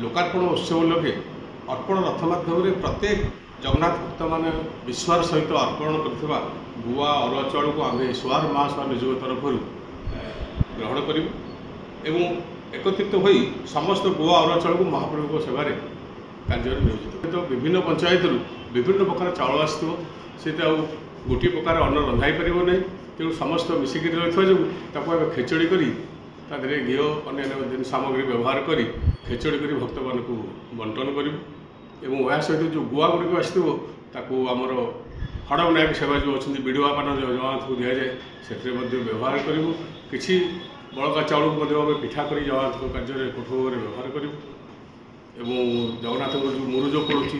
लोकार्पण उत्सव लगे अर्पण रथ माध्यम प्रत्येक जगन्नाथ भक्त मैंने विश्वास सहित अर्पण कर गुआ अरुआ चाउल को आम स्वार महास्वा निजोग तरफ ग्रहण करूँ एवं एकत्रित हो समस्त गुआ अरुआ चाउल को महाप्रभु सेवार कार्य नियोजित तो विभिन्न पंचायत विभिन्न प्रकार चाउल आसो से गोटे प्रकार अन्न रंधाई पार ना तेणु समस्त मिसिक रही जो खेचड़ी कर घी अन्य सामग्री व्यवहार कर खेचड़ी कर भक्त मान बंटन करूँ एवं सहित जो गुआ गुड़िक आसो आमर हड़ विनायक सेवा जो अच्छी विड़ुआ पान जगन्नाथ को दि जाए से व्यवहार करूँ कि बड़का चाउल को पिठा कर जगन्नाथ कार्य कोठ व्यवहार करूँ एवं जगन्नाथ जो मुरुज पड़ुची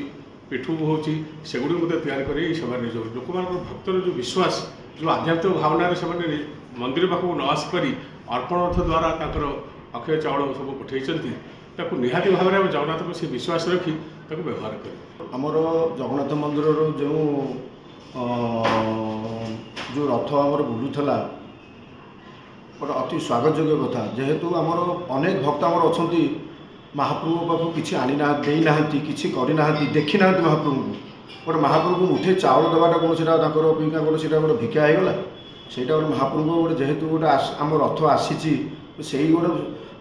पिठू होची सेगुड़ी तैयार कर सेवा नियोग लोक भक्तर जो विश्वास जो आध्यात्मिक भावना से मंदिर पाखक न आसिक अर्पण रथ द्वारा अक्षय चाउल सब पठे निहाती भाव में जगन्नाथ को से विश्वास रखी व्यवहार कर आमर जगन्नाथ मंदिर जो जो रथ आमर बुलूला गोटे अति स्वागत योग्य कथा जेहेतु आमर अनेक भक्त आमर अच्छा महाप्रभु पाखक किसी आनी ना कि करना देखी ना महाप्रभु को गोटे महाप्रभु मुठे चाउल देवाटा कौन से गोटे भिक्षा होगला से महाप्रभु गोटे जेहेतु गोटे आम रथ आसी से गोटे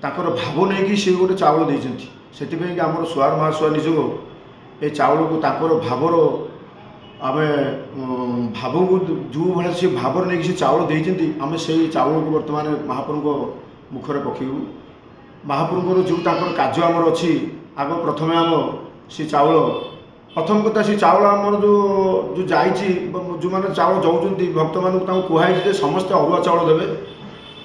भाव नहीं कि सी गोटे चाउल देती से आम स्वार महास्वा निजोग ये चाउल को भावर आम भाव को जो भाई सी भाव नहीं कि चाउल देती आम से चाउल को बर्तमान महाप्रभु मुखर पकेबू महाप्रभुर जो कार्य आमर अच्छी आग प्रथम आम से चाउल प्रथम कथा से चाउल आमर जो जो जाइए जो मैंने चाउल जाऊँच भक्त मान कहुई समस्ते अरुआ चाउल देवे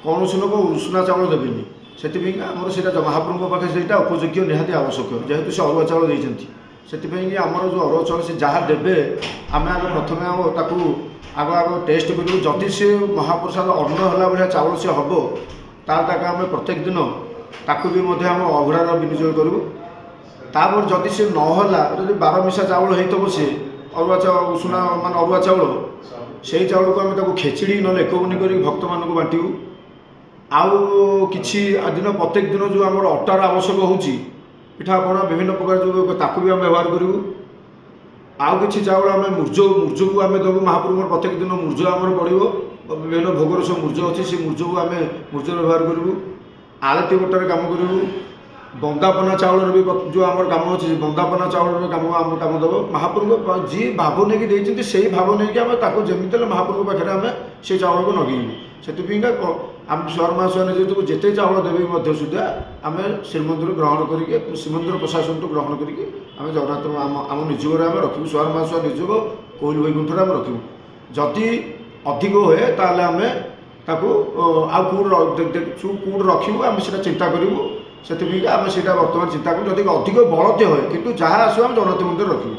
कौन लोक उषुना चाउल देवेनि से आमर से महाप्रभु पाखे से उपयोग्य निहाती आवश्यक जेहेतु से अरुआ चाउल देती से आमर जो अरुआ चाउल से जहाँ देवे आम आगे प्रथम आग आग टेस्ट करूँ जदि से महाप्रसाद अन्न है भाया चाउल से हम ताक आम प्रत्येक दिन ताकू भी आम अभड़ार विनियोग करूँ तापर जदि से नहला जब 12 मिशा चाउल हो सी अरुआ चाउल उषुना मान अरुआ चाउल से चाउल को आम खेचड़ी ना एकगुनी कर भक्त मान बांटू आउ कि दिन प्रत्येक दिन जो आम अटार आवश्यक हो पिठापणा विभिन्न प्रकार जो ताकू भी आम व्यवहार करूँ आउ कि चाउल आम मूर्ज को आम देवु महाप्रभु प्रत्येक दिन मूर्ज आम पड़ो विभिन्न भोगर सब मूर्ज अच्छी से मूर्ज को आम मूर्ज व्यवहार करूँ आलती बटार कम करूँ बंदापना चाउल भी जो आम कम अच्छे बंदापना चाउल कम आम कम देव महाप्रभु जी भाव नहीं देती से भाव नहीं आम जमी महाप्रभु पाखे आम से चाउल को नगेबू से आम स्वार महास्वा निजोग जिते चाउल देवी सुधा आम श्रीमंदिर ग्रहण कर श्रीमंदिर प्रशासन तो ग्रहण करके आम जगन्नाथ आम निजोग आम रखू स्वार महास्वा निजोग कोईल वैकुंठ आम रखू जदि अधिक हुए ताल आम ताकू कूड़ रखू आम से चिंता करूँ से आम से बर्तमान चिंता करूँ जदि अधिक बलते हुए किंतु जहाँ आसो आम जगन्नाथ मंदिर रखू।